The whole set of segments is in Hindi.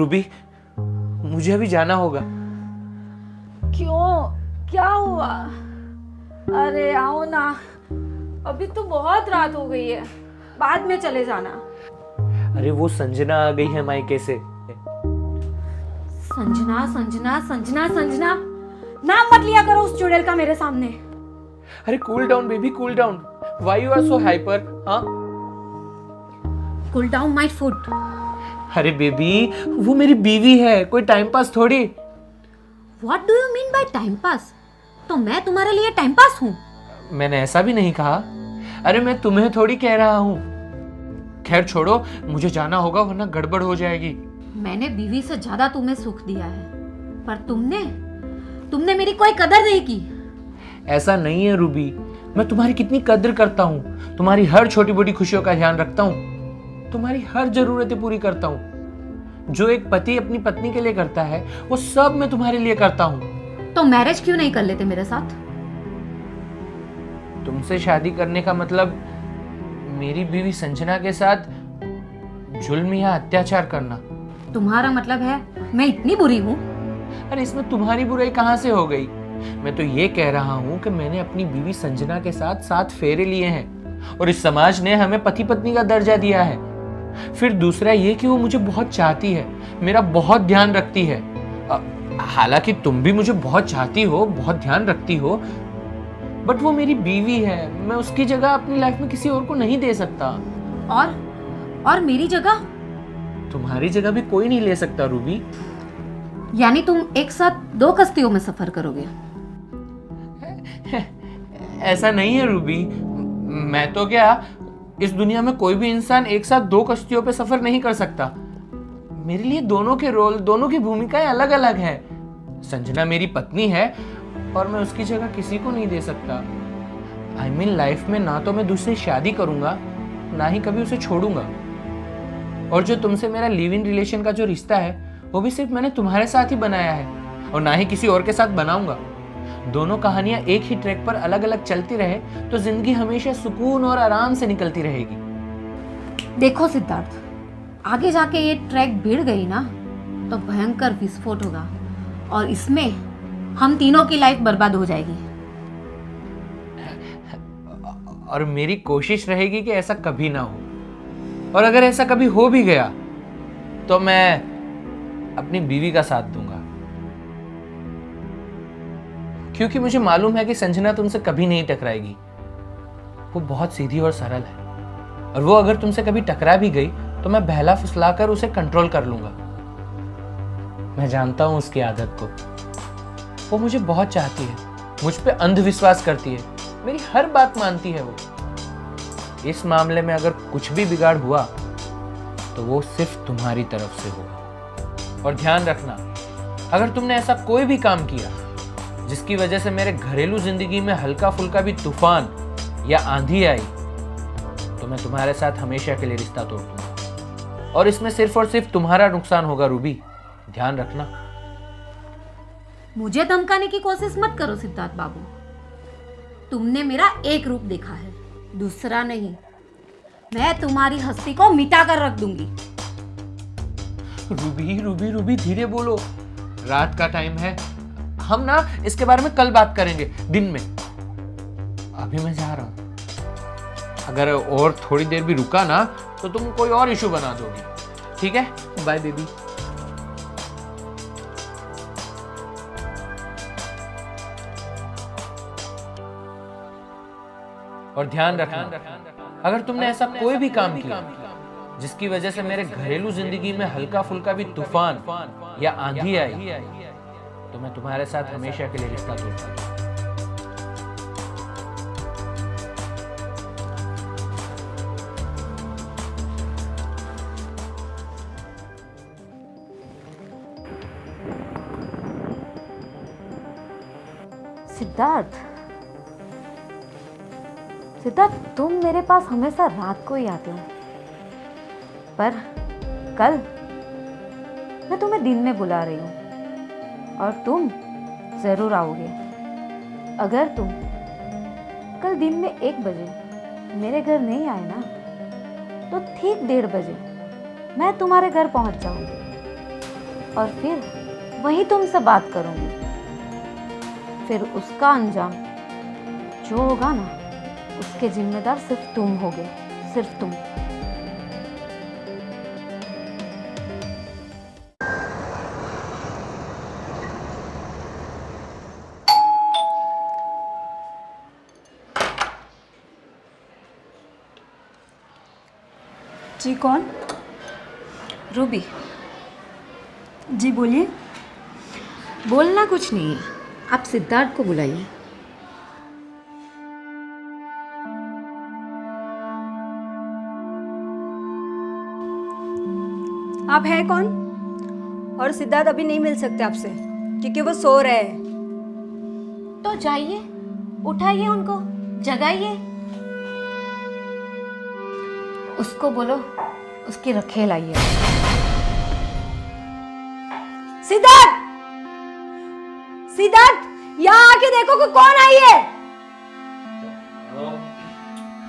रूबी, मुझे अभी जाना होगा। क्यों, क्या हुआ? अरे आओ ना, अभी तो बहुत रात हो गई है, बाद में चले जाना। अरे वो संजना आ गई है मायके से। संजना संजना संजना संजना, नाम मत लिया करो उस चुड़ैल का मेरे सामने। अरे cool down baby, cool down. Why you are so hyper? हाँ, कूल डाउन माय फुट। अरे बेबी, वो मेरी बीवी है, कोई टाइम पास थोड़ी। What do you mean by time pass? तो मैं तुम्हारे लिए टाइम पास हूँ? मैंने ऐसा भी नहीं कहा। अरे मैं तुम्हें थोड़ी कह रहा हूँ। खैर छोड़ो, मुझे जाना होगा वरना गड़बड़ हो जाएगी। मैंने बीवी से ज्यादा तुम्हें सुख दिया है, पर तुमने मेरी कोई कदर नहीं की। ऐसा नहीं है रूबी, मैं तुम्हारी कितनी कद्र करता हूँ, तुम्हारी हर छोटी मोटी खुशियों का ध्यान रखता हूँ, तुम्हारी हर जरूरतें पूरी करता हूँ। जो एक पति अपनी पत्नी के लिए करता है वो सब मैं तुम्हारे लिए करता हूँ। तो मैरिज क्यों नहीं कर लेते मेरे साथ? तुमसे शादी करने का मतलब मेरी बीवी संजना के साथ जुल्म या अत्याचार करना। तुम्हारा मतलब है मैं इतनी बुरी हूँ? अरे इसमें तुम्हारी बुराई कहाँ से हो गई? मैं तो ये कह रहा हूँ कि मैंने अपनी बीवी संजना के साथ 7 फेरे लिए हैं और इस समाज ने हमें पति पत्नी का दर्जा दिया है। फिर दूसरा ये कि वो मुझे बहुत चाहती है, मेरा बहुत ध्यान रखती है। हालांकि तुम भी मुझे बहुत चाहती हो, बहुत ध्यान रखती हो, बट वो मेरी बीवी है, मैं उसकी जगह अपनी लाइफ में किसी और को नहीं दे सकता। और मेरी जगह? तुम्हारी जगह भी कोई नहीं ले सकता रूबी। यानी तुम एक साथ 2 कश्तियों में सफर करोगे? ऐसा नहीं है रूबी, मैं तो क्या, इस दुनिया में कोई भी इंसान एक साथ 2 कश्तियों पे सफर नहीं कर सकता। मेरे लिए दोनों के रोल, दोनों की भूमिकाएं अलग अलग है। संजना मेरी पत्नी है और मैं उसकी जगह किसी को नहीं दे सकता। आई मीन लाइफ में ना तो मैं दूसरी शादी करूंगा, ना ही कभी उसे छोड़ूंगा। और जो तुमसे मेरा लिव इन रिलेशन का जो रिश्ता है वो भी सिर्फ मैंने तुम्हारे साथ ही बनाया है और ना ही किसी और के साथ बनाऊंगा। दोनों कहानियां एक ही ट्रैक पर अलग अलग चलती रहे तो जिंदगी हमेशा सुकून और आराम से निकलती रहेगी। देखो सिद्धार्थ, आगे जाके ये ट्रैक भिड़ गई ना तो भयंकर विस्फोट होगा और इसमें हम तीनों की लाइफ बर्बाद हो जाएगी। और मेरी कोशिश रहेगी कि ऐसा कभी ना हो, और अगर ऐसा कभी हो भी गया तो मैं अपनी बीवी का साथ दूंगा, क्योंकि मुझे मालूम है कि संजना तुमसे कभी नहीं टकराएगी। वो बहुत सीधी और सरल है, और वो अगर तुमसे कभी टकरा भी गई तो मैं बहला फुसलाकर उसे कंट्रोल कर लूंगा। मैं जानता हूं उसकी आदत को। वो मुझे बहुत चाहती है, मुझ पे अंधविश्वास करती है, मेरी हर बात मानती है वो। इस मामले में अगर कुछ भी बिगाड़ हुआ तो वो सिर्फ तुम्हारी तरफ से होगा। और ध्यान रखना, अगर तुमने ऐसा कोई भी काम किया जिसकी वजह से मेरे घरेलू जिंदगी में हल्का फुल्का भी तूफान या आंधी आई तो मैं तुम्हारे साथ हमेशा के लिए रिश्ता तोड़ दूंगा, और इसमें सिर्फ और सिर्फ तुम्हारा नुकसान होगा रूबी, ध्यान रखना। मुझे धमकाने की कोशिश मत करो सिद्धार्थ बाबू। तुमने मेरा एक रूप देखा है, दूसरा नहीं। मैं तुम्हारी हस्ती को मिटा कर रख दूंगी। रूबी रूबी रूबी, धीरे बोलो, रात का टाइम है। हम ना इसके बारे में कल बात करेंगे दिन में। अभी मैं जा रहा हूं, अगर और थोड़ी देर भी रुका ना तो तुम कोई और इशू बना दोगी। ठीक है, बाय बेबी। और ध्यान रखना, अगर तुमने ऐसा कोई भी काम किया जिसकी वजह से मेरे घरेलू जिंदगी में हल्का फुल्का भी तूफान या आंधी आई तो मैं तुम्हारे साथ हमेशा के लिए रिश्ता तोड़ दूंगा। सिद्धार्थ, सिद्धार्थ, तुम मेरे पास हमेशा रात को ही आते हो, पर कल मैं तुम्हें दिन में बुला रही हूँ और तुम जरूर आओगे। अगर तुम कल दिन में 1 बजे मेरे घर नहीं आए ना तो ठीक 1:30 बजे मैं तुम्हारे घर पहुंच जाऊंगी। और फिर वही तुमसे बात करूंगी। फिर उसका अंजाम जो होगा ना, उसके जिम्मेदार सिर्फ तुम होगे, सिर्फ तुम। जी कौन? रूबी। जी बोलिए। बोलना कुछ नहीं है, आप सिद्धार्थ को बुलाइए। आप हैं कौन? और सिद्धार्थ अभी नहीं मिल सकते आपसे क्योंकि वो सो रहे हैं। तो जाइए, उठाइए उनको, जगाइए। उसको बोलो उसकी रखेल आई है। सिद्धार्थ! सिद्धार्थ, यहाँ आके देखो कि कौन आई है।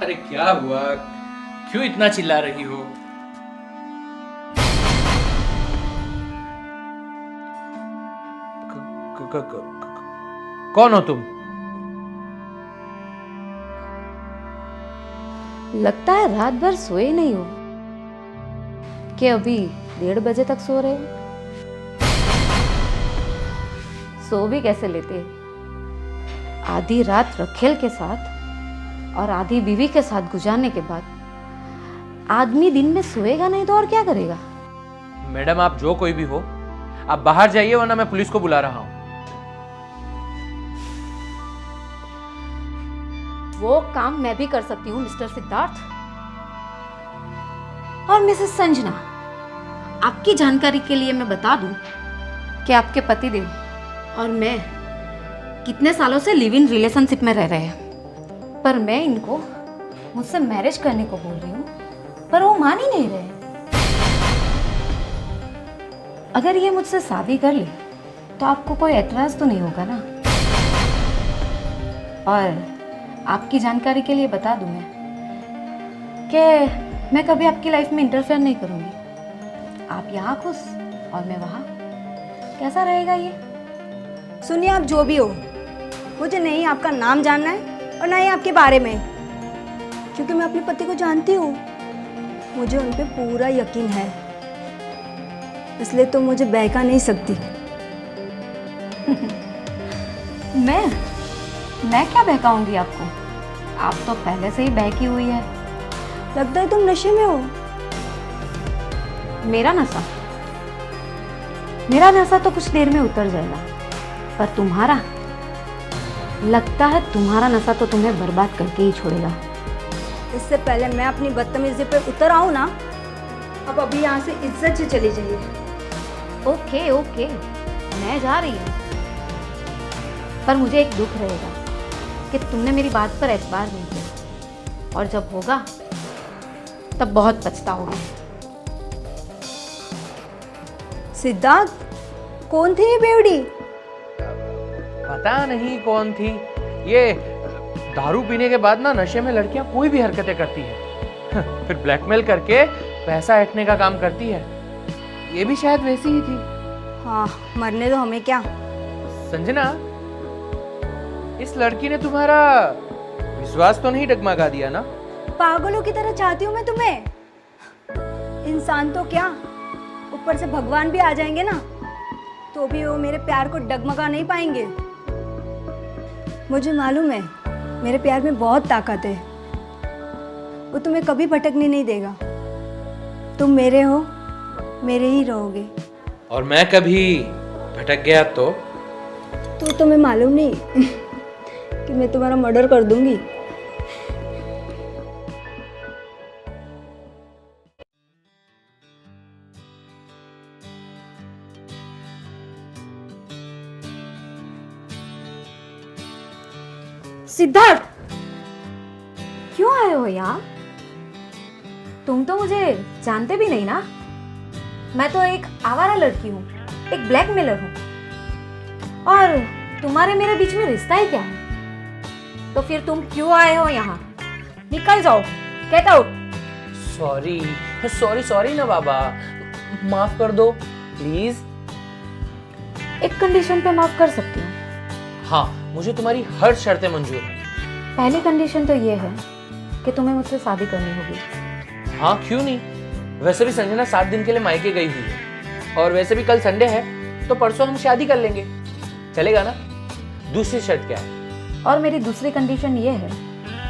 अरे क्या हुआ, क्यों इतना चिल्ला रही हो? कौन हो तुम? लगता है रात भर सोए नहीं हो कि अभी 1:30 बजे तक सो रहे हो। सो भी कैसे लेते? आधी रात रखेल के साथ और आधी बीवी के साथ गुजारने के बाद आदमी दिन में सोएगा नहीं तो और क्या करेगा? मैडम आप जो कोई भी हो, आप बाहर जाइए वरना मैं पुलिस को बुला रहा हूं। वो काम मैं भी कर सकती हूँ मिस्टर सिद्धार्थ। और मिसेस संजना, आपकी जानकारी के लिए मैं बता दूं कि आपके पतिदेव और मैं कितने सालों से लिव इन रिलेशनशिप में रह रहे हैं, पर मैं इनको मुझसे मैरिज करने को बोल रही हूँ, पर वो मान ही नहीं रहे। अगर ये मुझसे शादी कर ले तो आपको कोई एतराज तो नहीं होगा ना? और आपकी जानकारी के लिए बता दूं मैं कि मैं कभी आपकी लाइफ में इंटरफेयर नहीं करूंगी। आप यहाँ खुश और मैं वहाँ। कैसा रहेगा ये? सुनिए, आप जो भी हो, मुझे नहीं आपका नाम जानना है और ना ही आपके बारे में, क्योंकि मैं अपने पति को जानती हूँ। मुझे उन पे पूरा यकीन है, इसलिए तो मुझे बहका नहीं सकती। मैं क्या बहकाऊंगी आपको? आप तो पहले से ही बहकी हुई है। लगता है तुम नशे में हो। मेरा नशा तो कुछ देर में उतर जाएगा, पर तुम्हारा, लगता है तुम्हारा नशा तो तुम्हें बर्बाद करके ही छोड़ेगा। इससे पहले मैं अपनी बदतमीजी पे उतर आऊँ ना, अब अभी यहाँ से इज्जत से चली जाइए। ओके, मैं जा रही हूँ, पर मुझे एक दुख रहेगा कि तुमने मेरी बात पर एतबार नहीं किया, और जब होगा तब बहुत पछताओगे। सिद्धार्थ, कौन थी ये बेवड़ी? पता नहीं कौन थी ये। दारू पीने के बाद ना नशे में लड़कियां कोई भी हरकतें करती है फिर ब्लैकमेल करके पैसा ऐंठने का काम करती है। ये भी शायद वैसी ही थी। हाँ, मरने दो हमें क्या। संजना, इस लड़की ने तुम्हारा विश्वास तो नहीं डगमगा दिया ना? पागलों की तरह चाहती हूँ मैं तुम्हें। इंसान तो क्या, ऊपर से भगवान भी आ जाएंगे ना, तो भी वो मेरे प्यार को डगमगा नहीं पाएंगे। मुझे मालूम है मेरे प्यार में बहुत ताकत है, वो तुम्हें कभी भटकने नहीं देगा। तुम मेरे हो, मेरे ही रहोगे। और मैं कभी भटक गया तो तुम्हें मालूम नहीं कि मैं तुम्हारा मर्डर कर दूंगी। सिद्धार्थ, क्यों आए हो यहाँ? तुम तो मुझे जानते भी नहीं ना। मैं तो एक आवारा लड़की हूँ, एक ब्लैकमेलर हूँ, और तुम्हारे मेरे बीच में रिश्ता ही क्या है? तो फिर तुम क्यों आए हो यहाँ? निकल जाओ, गेट आउट। सॉरी ना बाबा, माफ कर दो प्लीज। एक कंडीशन पे माफ कर सकती हूँ। हाँ, मुझे तुम्हारी हर शर्तें मंजूर है। पहली कंडीशन तो ये है कि तुम्हें मुझसे शादी करनी होगी। हाँ, क्यों नहीं। वैसे भी संजना 7 दिन के लिए मायके गई हुई है, और वैसे भी कल संडे है, तो परसों हम शादी कर लेंगे। चलेगा ना? दूसरी शर्त क्या है? और मेरी दूसरी कंडीशन ये है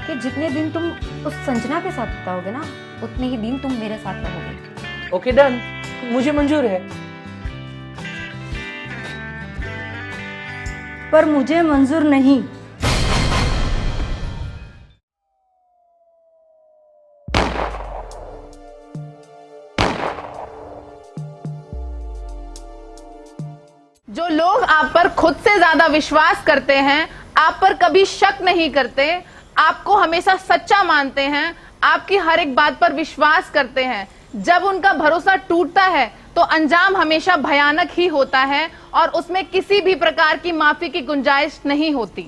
कि जितने दिन तुम उस संजना के साथ बिताओगे ना, उतने ही दिन तुम मेरे साथ रहोगे। ओके, डन, मुझे मंजूर है। पर मुझे मंजूर नहीं। जो लोग आप पर खुद से ज्यादा विश्वास करते हैं, आप पर कभी शक नहीं करते, आपको हमेशा सच्चा मानते हैं, आपकी हर एक बात पर विश्वास करते हैं, जब उनका भरोसा टूटता है तो अंजाम हमेशा भयानक ही होता है और उसमें किसी भी प्रकार की माफी की गुंजाइश नहीं होती।